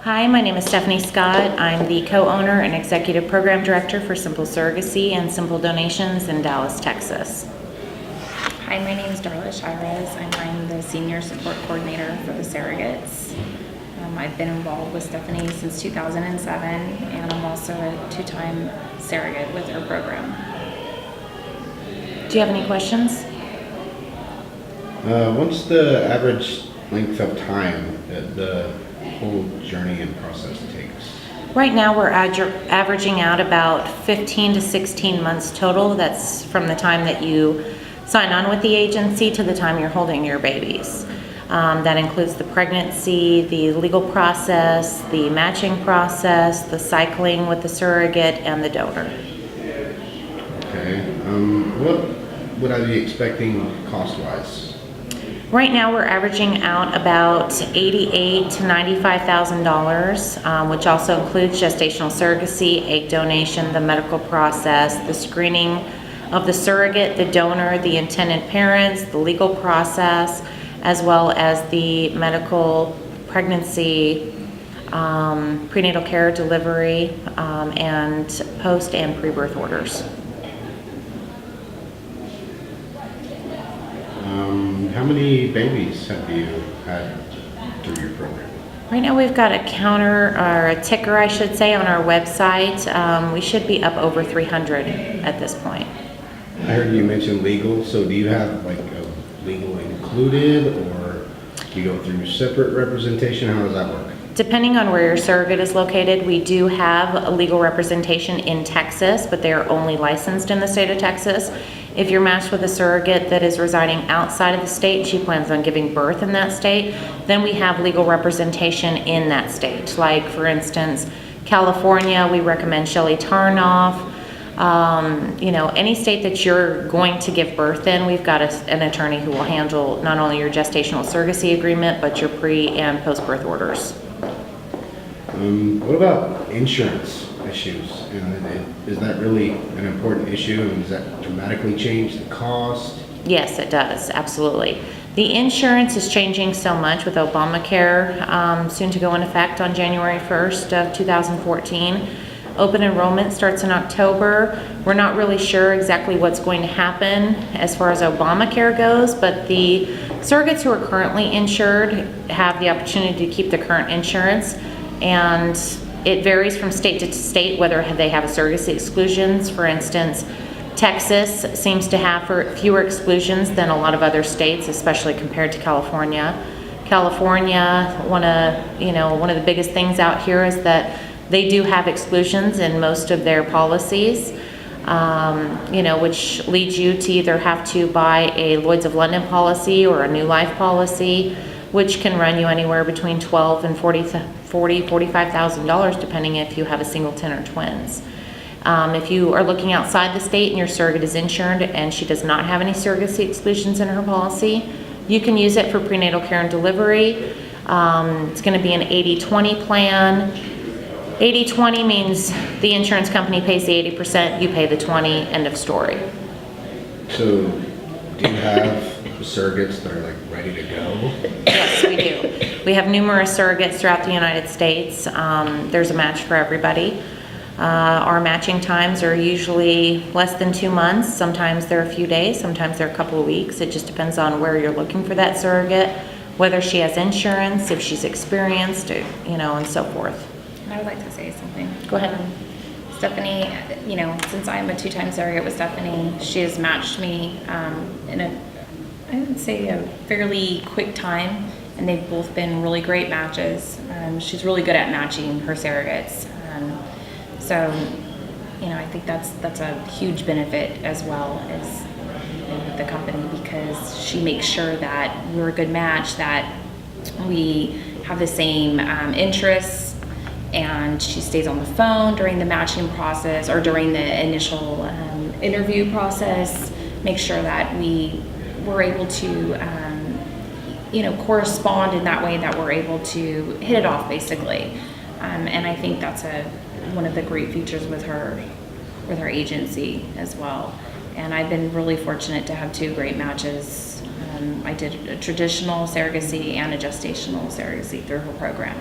Hi, my name is Stephanie Scott. I'm the co-owner and executive program director for Simple Surrogacy and Simple Donations in Dallas, Texas. Hi, my name is Darla Chayrez, and I'm the senior support coordinator for the surrogates. I've been involved with Stephanie since 2007, and I'm also a two-time surrogate with her program. Do you have any questions? What's the average length of time that the whole journey and process takes? Right now we're averaging out about 15 to 16 months total. That's from the time that you sign on with the agency to the time you're holding your babies. That includes the pregnancy, the legal process, the matching process, the cycling with the surrogate, and the donor. Okay. What would I be expecting cost-wise? Right now we're averaging out about $88,000 to $95,000, which also includes gestational surrogacy, egg donation, the medical process, the screening of the surrogate, the donor, the intended parents, the legal process, as well as the medical, pregnancy, prenatal care, delivery, and post and pre-birth orders. How many babies have you had through your program? Right now we've got a counter, or a ticker I should say, on our website. We should be up over 300 at this point. I heard you mention legal, so do you have like a legal included, or do you go through separate representation? How does that work? Depending on where your surrogate is located, we do have a legal representation in Texas, but they are only licensed in the state of Texas. If you're matched with a surrogate that is residing outside of the state and she plans on giving birth in that state, then we have legal representation in that state. Like, for instance, California, we recommend Shelley Tarnoff. Any state that you're going to give birth in, we've got an attorney who will handle not only your gestational surrogacy agreement, but your pre and post-birth orders. What about insurance issues? Is that really an important issue? And does that dramatically change the cost? Yes, it does, absolutely. The insurance is changing so much with Obamacare, soon to go in effect on January 1st of 2014. Open enrollment starts in October. We're not really sure exactly what's going to happen as far as Obamacare goes, but the surrogates who are currently insured have the opportunity to keep the current insurance, and it varies from state to state whether they have a surrogacy exclusions. For instance, Texas seems to have fewer exclusions than a lot of other states, especially compared to California. California, one of the biggest things out here is that they do have exclusions in most of their policies, which leads you to either have to buy a Lloyd's of London policy or a New Life policy, which can run you anywhere between $12,000 and $45,000, depending if you have a singleton or twins. If you are looking outside the state and your surrogate is insured and she does not have any surrogacy exclusions in her policy, you can use it for prenatal care and delivery. It's going to be an 80-20 plan. 80-20 means the insurance company pays the 80%, you pay the 20%, end of story. So do you have surrogates that are like ready to go? Yes, we do. We have numerous surrogates throughout the United States. There's a match for everybody. Our matching times are usually less than 2 months. Sometimes they're a few days, sometimes they're a couple of weeks. It just depends on where you're looking for that surrogate, whether she has insurance, if she's experienced, and so forth. I would like to say something. Go ahead. Stephanie, since I'm a two-time surrogate with Stephanie, she has matched me in I would say a fairly quick time, and they've both been really great matches. She's really good at matching her surrogates. So I think that's a huge benefit as well as the company, because she makes sure that we're a good match, that we have the same interests, and she stays on the phone during the matching process or during the initial interview process, make sure that we're able to correspond in that way, that we're able to hit it off basically. And I think that's one of the great features with her agency as well. And I've been really fortunate to have two great matches. I did a traditional surrogacy and a gestational surrogacy through her program.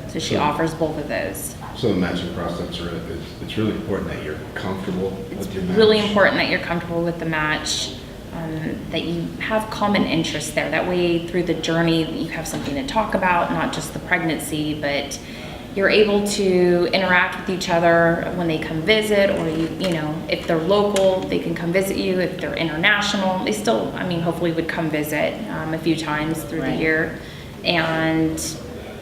So she So- offers both of those. So the matching process, it's really important that you're comfortable with your match. Really important that you're comfortable with the match, that you have common interests there. That way, through the journey, you have something to talk about, not just the pregnancy, but you're able to interact with each other when they come visit, or you know, if they're local, they can come visit you. If they're international, they still, I mean, hopefully would come visit a few times through the Right. year. And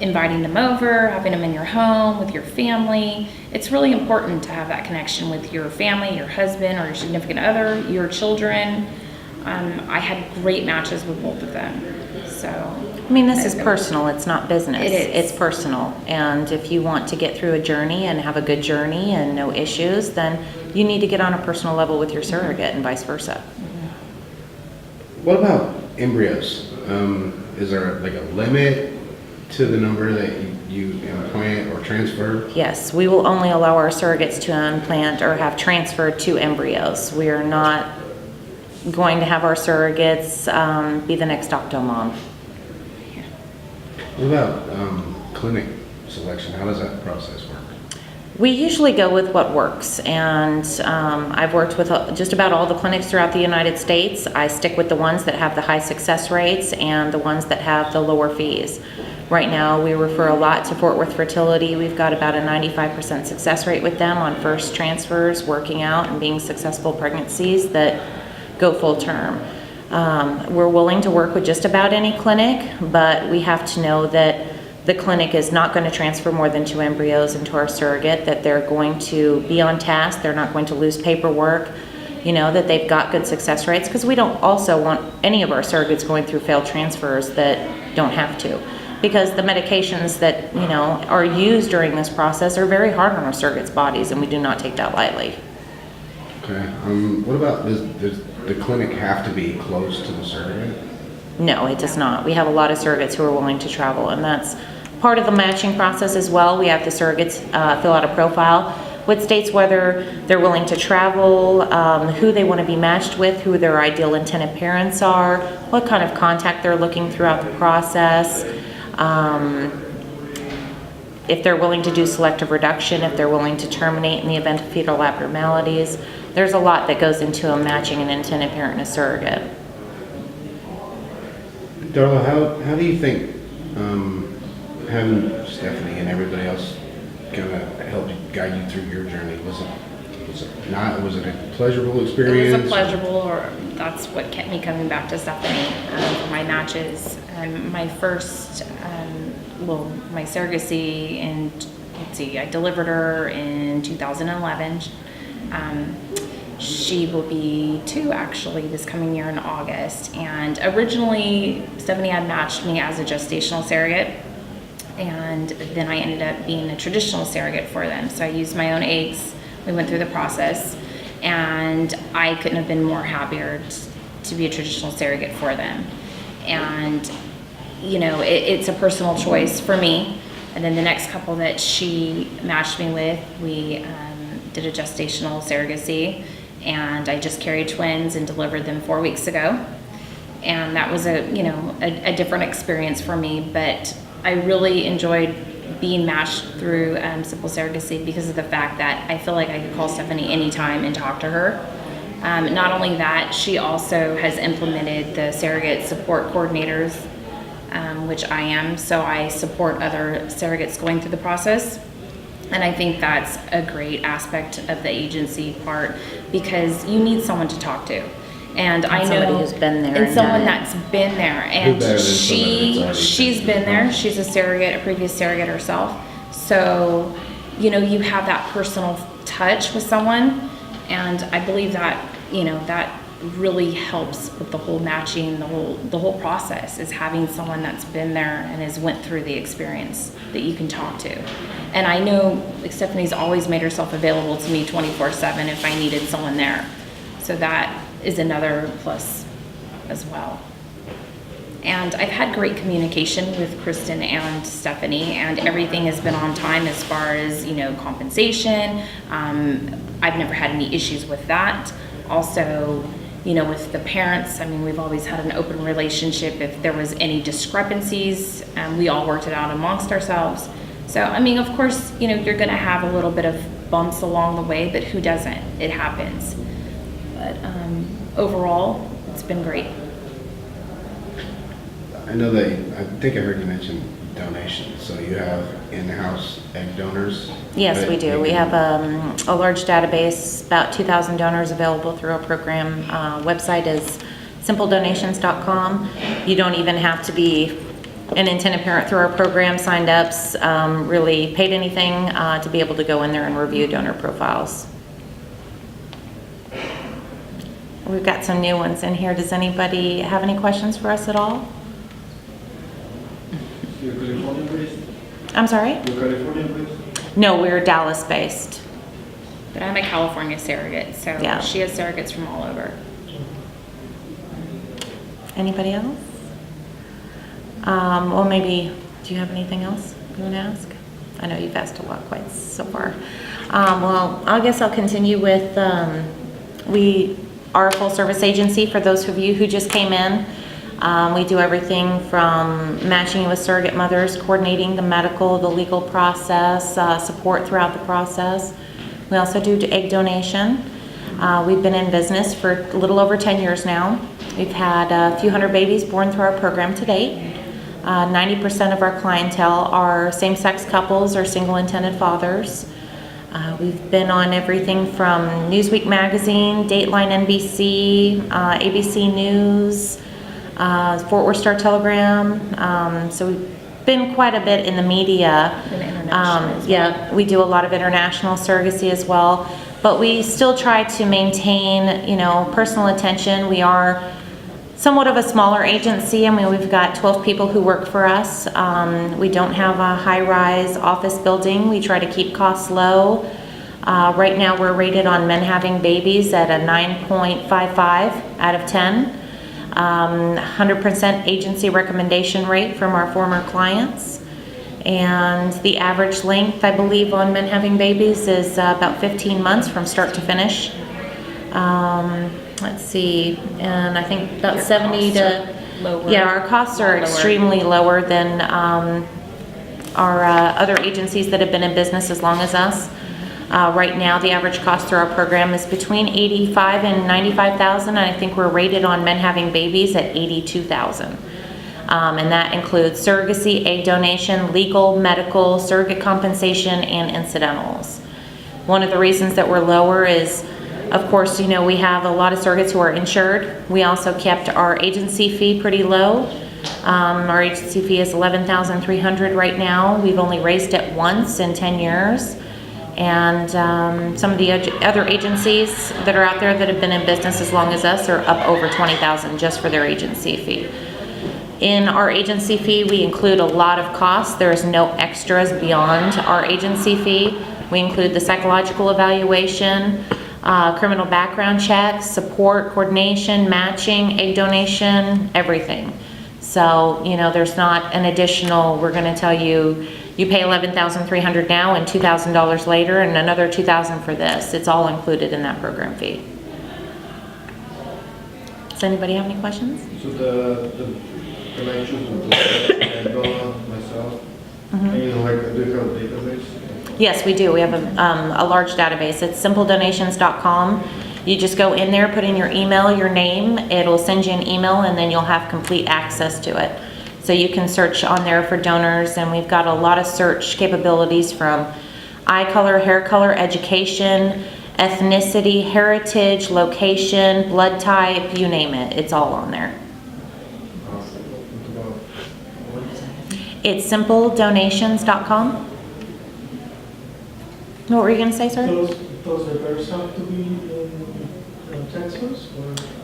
inviting them over, having them in your home with your family. It's really important to have that connection with your family, your husband or your significant other, your children. I had great matches with both of them. So, I mean, this is personal, it's not business. It is. It's personal. And if you want to get through a journey and have a good journey and no issues, then you need to get on a personal level with your surrogate and vice versa. What about embryos? Is there like a limit to the number that you implant or transfer? Yes, we will only allow our surrogates to implant or have transferred to embryos. We are not going to have our surrogates be the next octomom. What about clinic selection? How does that process work? We usually go with what works, and I've worked with just about all the clinics throughout the United States. I stick with the ones that have the high success rates and the ones that have the lower fees. Right now, we refer a lot to Fort Worth Fertility. We've got about a 95% success rate with them on first transfers, working out, and being successful pregnancies that go full term. We're willing to work with just about any clinic, but we have to know that the clinic is not going to transfer more than 2 embryos into our surrogate, that they're going to be on task, they're not going to lose paperwork, you know, that they've got good success rates, because we don't also want any of our surrogates going through failed transfers that don't have to. Because the medications that, you know, are used during this process are very hard on our surrogates' bodies, and we do not take that lightly. Okay. What about, does the clinic have to be close to the surrogate? No, it does not. We have a lot of surrogates who are willing to travel, and that's part of the matching process as well. We have the surrogates fill out a profile which states whether they're willing to travel, who they want to be matched with, who their ideal intended parents are, what kind of contact they're looking throughout the process, if they're willing to do selective reduction, if they're willing to terminate in the event of fetal abnormalities. There's a lot that goes into a matching an intended parent and a surrogate. Darla, how do you think having Stephanie and everybody else kind of help guide you through your journey? Was it a pleasurable experience? It was a pleasurable, or that's what kept me coming back to Stephanie for my matches. My first, my surrogacy, and let's see, I delivered her in 2011. She will be 2 actually this coming year in August. And originally, Stephanie had matched me as a gestational surrogate, and then I ended up being a traditional surrogate for them. So I used my own eggs. We went through the process, and I couldn't have been more happier to be a traditional surrogate for them. And you know, it's a personal choice for me. And then the next couple that she matched me with, we did a gestational surrogacy, and I just carried twins and delivered them 4 weeks ago. And that was a different experience for me, but I really enjoyed being matched through Simple Surrogacy because of the fact that I feel like I could call Stephanie anytime and talk to her. Not only that, she also has implemented the surrogate support coordinators, which I am, so I support other surrogates going through the process. And I think that's a great aspect of the agency part, because you need someone to talk to. And I know somebody who's been there and and someone done it. that's been there, and better than someone that's already she's been been through the there. process? She's a surrogate, a previous surrogate herself. So, you know, you have that personal touch with someone, and I believe that, you know, that really helps with the whole matching, the whole process, is having someone that's been there and has went through the experience that you can talk to. And I know Stephanie's always made herself available to me 24/7 if I needed someone there. So that is another plus as well. And I've had great communication with Kristen and Stephanie, and everything has been on time as far as, you know, compensation. I've never had any issues with that. Also, you know, with the parents, I mean, we've always had an open relationship. If there was any discrepancies, we all worked it out amongst ourselves. So, I mean, of course, you know, you're gonna have a little bit of bumps along the way, but who doesn't? It happens. But overall, it's been great. I know I think I heard you mention donations, so you have in-house egg donors? Yes, that we do. you We can- have a large database, about 2,000 donors available through our program. Website is simpledonations.com. You don't even have to be an intended parent through our program, signed ups, really paid anything to be able to go in there and review donor profiles. We've got some new ones in here. Does anybody have any questions for us at all? You're California based? I'm sorry? You're California based? No, we're Dallas based. But I'm a California surrogate, so Yeah. she has surrogates from all over. Anybody else? Well, maybe, do you have anything else you want to ask? I know you've asked a lot quite so far. Well, I guess I'll continue with, we are a full service agency for those of you who just came in. We do everything from matching you with surrogate mothers, coordinating the medical, the legal process, support throughout the process. We also do egg donation. We've been in business for a little over 10 years now. We've had a few hundred babies born through our program to date. 90% of our clientele are same-sex couples or single intended fathers. We've been on everything from Newsweek magazine, Dateline NBC, ABC News, Fort Worth Star Telegram. So we've been quite a bit in the media. And international as well. Yeah, we do a lot of international surrogacy as well, but we still try to maintain, you know, personal attention. We are somewhat of a smaller agency. I mean, we've got 12 people who work for us. We don't have a high-rise office building. We try to keep costs low. Right now, we're rated on men having babies at a 9.55 out of 10. 100% agency recommendation rate from our former clients. And the average length, I believe, on men having babies is about 15 months from start to finish. Let's see, and I think about Your 70 costs to, are lower. yeah, our costs are Lower. extremely lower than our other agencies that have been in business as long as us. Right now, the average cost through our program is between $85,000 and $95,000, and I think we're rated on men having babies at $82,000. And that includes surrogacy, egg donation, legal, medical, surrogate compensation, and incidentals. One of the reasons that we're lower is, of course, you know, we have a lot of surrogates who are insured. We also kept our agency fee pretty low. Our agency fee is $11,300 right now. We've only raised it once in 10 years. And some of the other agencies that are out there that have been in business as long as us are up over $20,000 just for their agency fee. In our agency fee, we include a lot of costs. There is no extras beyond our agency fee. We include the psychological evaluation, criminal background checks, support, coordination, matching, egg donation, everything. So, you know, there's not an additional, we're going to tell you, you pay $11,300 now and $2,000 later and another $2,000 for this. It's all included in that program fee. Does anybody have any questions? So can I choose the Darla myself? And you know, like, do you have a database? Yes, we do. We have a large database. It's simpledonations.com. You just go in there, put in your email, your name. It'll send you an email, and then you'll have complete access to it. So you can search on there for donors, and we've got a lot of search capabilities from eye color, hair color, education, ethnicity, heritage, location, blood type, you name it. It's all on there. It's simpledonations.com. What were you going to say, sir? Those repairs have to be in Texas,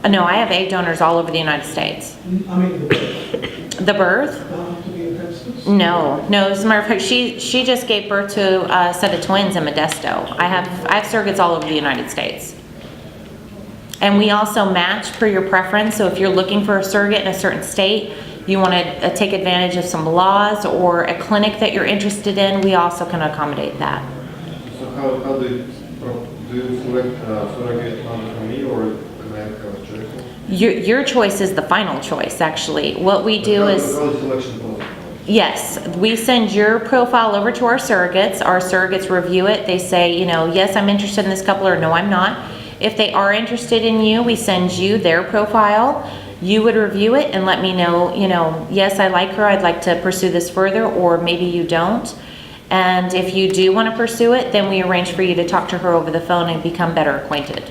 or, No, I have egg donors all over the United States. I mean, the The birth? have to be in Texas? No, as a matter of fact, she just gave birth to a set of twins in Modesto. I have surrogates all over the United States. And we also match per your preference, so if you're looking for a surrogate in a certain state, you want to take advantage of some laws or a clinic that you're interested in, we also can accommodate that. So how do you select surrogate mother for me, or can I have a choice? Your choice is the final choice, actually. What we do How is... is selection possible? Yes, we send your profile over to our surrogates. Our surrogates review it. They say, you know, yes, I'm interested in this couple, or no, I'm not. If they are interested in you, we send you their profile. You would review it and let me know, you know, yes, I like her, I'd like to pursue this further, or maybe you don't. And if you do want to pursue it, then we arrange for you to talk to her over the phone and become better acquainted.